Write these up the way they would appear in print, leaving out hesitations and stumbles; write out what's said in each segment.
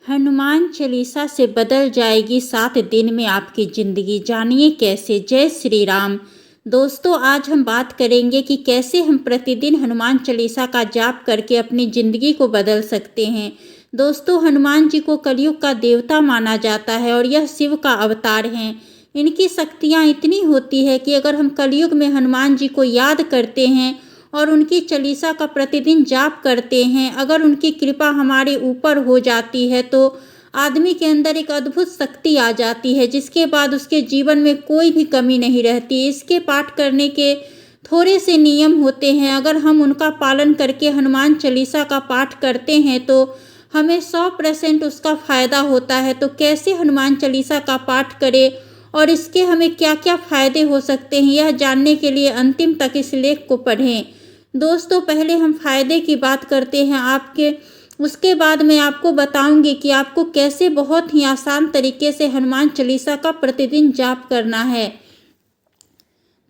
हनुमान चालीसा से बदल जाएगी 7 दिन में आपकी ज़िंदगी। जानिए कैसे। जय श्री राम। दोस्तों, आज हम बात करेंगे कि कैसे हम प्रतिदिन हनुमान चालीसा का जाप करके अपनी ज़िंदगी को बदल सकते हैं। दोस्तों, हनुमान जी को कलयुग का देवता माना जाता है और यह शिव का अवतार हैं। इनकी शक्तियाँ इतनी होती है कि अगर हम कलयुग में हनुमान जी को याद करते हैं और उनकी चालीसा का प्रतिदिन जाप करते हैं, अगर उनकी कृपा हमारे ऊपर हो जाती है तो आदमी के अंदर एक अद्भुत शक्ति आ जाती है, जिसके बाद उसके जीवन में कोई भी कमी नहीं रहती। इसके पाठ करने के थोड़े से नियम होते हैं। अगर हम उनका पालन करके हनुमान चालीसा का पाठ करते हैं तो हमें 100% उसका फ़ायदा होता है। तो कैसे हनुमान चालीसा का पाठ करें और इसके हमें क्या क्या फ़ायदे हो सकते हैं, यह जानने के लिए अंतिम तक इस लेख को पढ़ें। दोस्तों, पहले हम फ़ायदे की बात करते हैं आपके, उसके बाद मैं आपको बताऊंगी कि आपको कैसे बहुत ही आसान तरीके से हनुमान चालीसा का प्रतिदिन जाप करना है।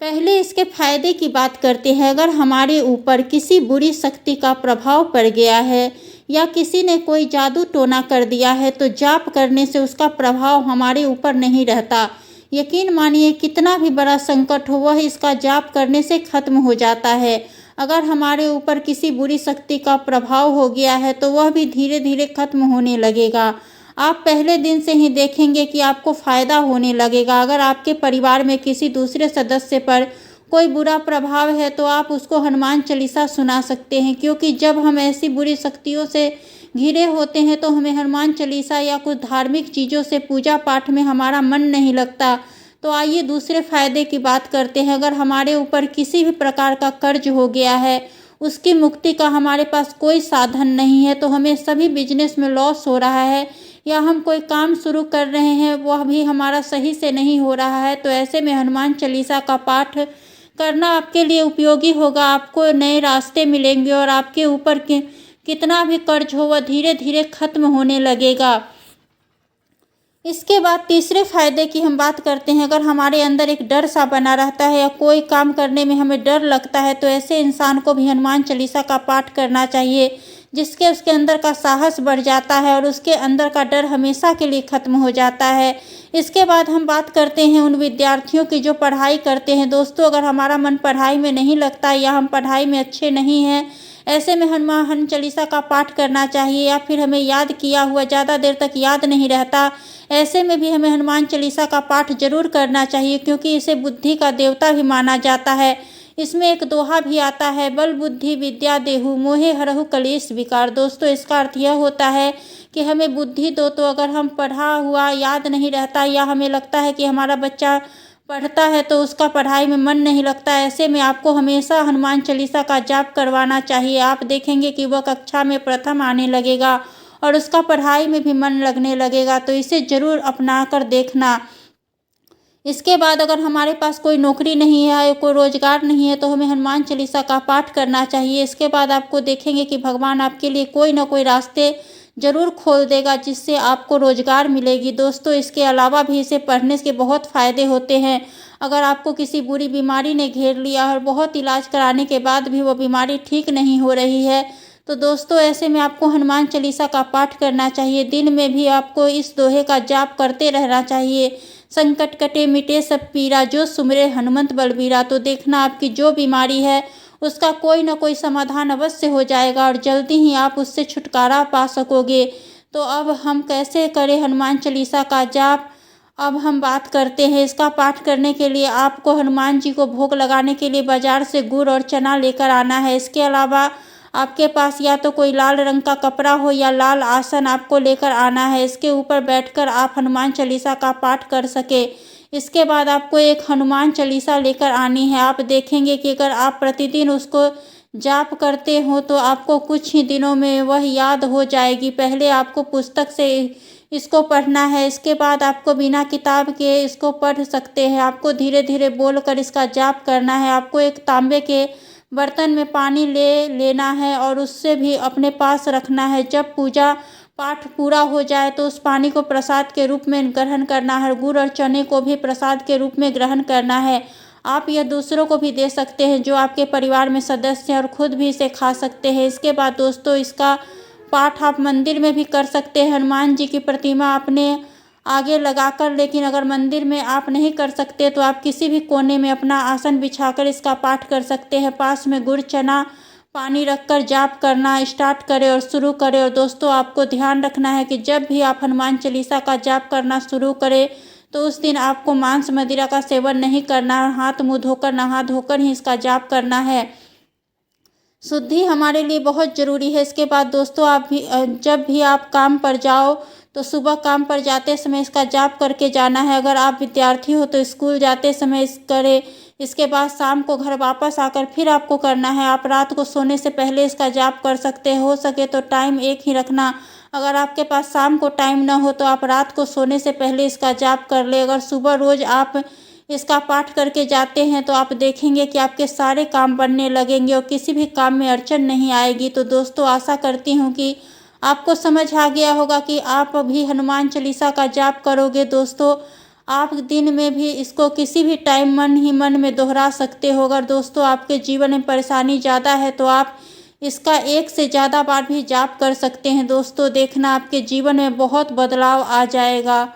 पहले इसके फायदे की बात करते हैं। अगर हमारे ऊपर किसी बुरी शक्ति का प्रभाव पड़ गया है या किसी ने कोई जादू टोना कर दिया है तो जाप करने से उसका प्रभाव हमारे ऊपर नहीं रहता। यकीन मानिए, कितना भी बड़ा संकट हो वह इसका जाप करने से खत्म हो जाता है। अगर हमारे ऊपर किसी बुरी शक्ति का प्रभाव हो गया है तो वह भी धीरे धीरे खत्म होने लगेगा। आप पहले दिन से ही देखेंगे कि आपको फ़ायदा होने लगेगा। अगर आपके परिवार में किसी दूसरे सदस्य पर कोई बुरा प्रभाव है तो आप उसको हनुमान चालीसा सुना सकते हैं, क्योंकि जब हम ऐसी बुरी शक्तियों से घिरे होते हैं तो हमें हनुमान चालीसा या कुछ धार्मिक चीज़ों से पूजा पाठ में हमारा मन नहीं लगता। तो आइए दूसरे फ़ायदे की बात करते हैं। अगर हमारे ऊपर किसी भी प्रकार का कर्ज हो गया है, उसकी मुक्ति का हमारे पास कोई साधन नहीं है, तो हमें सभी बिजनेस में लॉस हो रहा है या हम कोई काम शुरू कर रहे हैं वह भी हमारा सही से नहीं हो रहा है, तो ऐसे में हनुमान चालीसा का पाठ करना आपके लिए उपयोगी होगा। आपको नए रास्ते मिलेंगे और आपके ऊपर कितना भी कर्ज हो वह धीरे धीरे खत्म होने लगेगा। इसके बाद तीसरे फायदे की हम बात करते हैं। अगर हमारे अंदर एक डर सा बना रहता है या कोई काम करने में हमें डर लगता है तो ऐसे इंसान को भी हनुमान चालीसा का पाठ करना चाहिए, जिसके उसके अंदर का साहस बढ़ जाता है और उसके अंदर का डर हमेशा के लिए खत्म हो जाता है। इसके बाद हम बात करते हैं उन विद्यार्थियों की जो पढ़ाई करते हैं। दोस्तों, अगर हमारा मन पढ़ाई में नहीं लगता या हम पढ़ाई में अच्छे नहीं हैं, ऐसे में हनुमान चालीसा का पाठ करना चाहिए। या फिर हमें याद किया हुआ ज़्यादा देर तक याद नहीं रहता, ऐसे में भी हमें हनुमान चालीसा का पाठ जरूर करना चाहिए, क्योंकि इसे बुद्धि का देवता भी माना जाता है। इसमें एक दोहा भी आता है, बल बुद्धि विद्या देहु मोहे हरहु कलेश विकार। दोस्तों, इसका अर्थ यह होता है कि हमें बुद्धि दो। तो अगर हम पढ़ा हुआ याद नहीं रहता या हमें लगता है कि हमारा बच्चा पढ़ता है तो उसका पढ़ाई में मन नहीं लगता, ऐसे में आपको हमेशा हनुमान चालीसा का जाप करवाना चाहिए। आप देखेंगे कि वह कक्षा में प्रथम आने लगेगा और उसका पढ़ाई में भी मन लगने लगेगा। तो इसे ज़रूर अपना कर देखना। इसके बाद अगर हमारे पास कोई नौकरी नहीं है, कोई रोज़गार नहीं है, तो हमें हनुमान चालीसा का पाठ करना चाहिए। इसके बाद आपको देखेंगे कि भगवान आपके लिए कोई ना कोई रास्ते ज़रूर खोल देगा, जिससे आपको रोज़गार मिलेगी। दोस्तों, इसके अलावा भी इसे पढ़ने के बहुत फ़ायदे होते हैं। अगर आपको किसी बुरी बीमारी ने घेर लिया और बहुत इलाज कराने के बाद भी वो बीमारी ठीक नहीं हो रही है, तो दोस्तों ऐसे में आपको हनुमान चालीसा का पाठ करना चाहिए। दिन में भी आपको इस दोहे का जाप करते रहना चाहिए। संकट कटे मिटे सब पीरा, जो सुमिरे हनुमंत बलबीरा। तो देखना आपकी जो बीमारी है उसका कोई ना कोई समाधान अवश्य हो जाएगा और जल्दी ही आप उससे छुटकारा पा सकोगे। तो अब हम कैसे करें हनुमान चालीसा का जाप, अब हम बात करते हैं। इसका पाठ करने के लिए आपको हनुमान जी को भोग लगाने के लिए बाजार से गुड़ और चना लेकर आना है। इसके अलावा आपके पास या तो कोई लाल रंग का कपड़ा हो या लाल आसन आपको लेकर आना है। इसके ऊपर बैठकर आप हनुमान चालीसा का पाठ कर सके। इसके बाद आपको एक हनुमान चालीसा लेकर आनी है। आप देखेंगे कि अगर आप प्रतिदिन उसको जाप करते हो तो आपको कुछ ही दिनों में वह याद हो जाएगी। पहले आपको पुस्तक से इसको पढ़ना है, इसके बाद आपको बिना किताब के इसको पढ़ सकते हैं। आपको धीरे धीरे बोलकर इसका जाप करना है। आपको एक तांबे के बर्तन में पानी ले लेना है और उससे भी अपने पास रखना है। जब पूजा पाठ पूरा हो जाए तो उस पानी को प्रसाद के रूप में ग्रहण करना है। गुड़ और चने को भी प्रसाद के रूप में ग्रहण करना है। आप यह दूसरों को भी दे सकते हैं जो आपके परिवार में सदस्य हैं और खुद भी इसे खा सकते हैं। इसके बाद दोस्तों इसका पाठ आप मंदिर में भी कर सकते हैं, हनुमान जी की प्रतिमा अपने आगे लगाकर। लेकिन अगर मंदिर में आप नहीं कर सकते तो आप किसी भी कोने में अपना आसन बिछाकर इसका पाठ कर सकते हैं। पास में गुड़ चना पानी रखकर जाप करना स्टार्ट करें और शुरू करें। और दोस्तों, आपको ध्यान रखना है कि जब भी आप हनुमान चालीसा का जाप करना शुरू करें तो उस दिन आपको मांस मदिरा का सेवन नहीं करना है। हाथ मुंह धोकर, नहा धोकर ही इसका जाप करना है। शुद्धि हमारे लिए बहुत ज़रूरी है। इसके बाद दोस्तों, आप भी जब भी आप काम पर जाओ तो सुबह काम पर जाते समय इसका जाप करके जाना है। अगर आप विद्यार्थी हो तो स्कूल जाते समय इस करें। इसके बाद शाम को घर वापस आकर फिर आपको करना है। आप रात को सोने से पहले इसका जाप कर सकते हैं। हो सके तो टाइम एक ही रखना। अगर आपके पास शाम को टाइम ना हो तो आप रात को सोने से पहले इसका जाप कर ले। अगर सुबह रोज़ आप इसका पाठ करके जाते हैं तो आप देखेंगे कि आपके सारे काम बनने लगेंगे और किसी भी काम में अड़चन नहीं आएगी। तो दोस्तों, आशा करती हूँ कि आपको समझ आ गया होगा कि आप भी हनुमान चालीसा का जाप करोगे। दोस्तों, आप दिन में भी इसको किसी भी टाइम मन ही मन में दोहरा सकते हो। अगर दोस्तों आपके जीवन में परेशानी ज़्यादा है तो आप इसका 1 से ज़्यादा बार भी जाप कर सकते हैं। दोस्तों, देखना आपके जीवन में बहुत बदलाव आ जाएगा।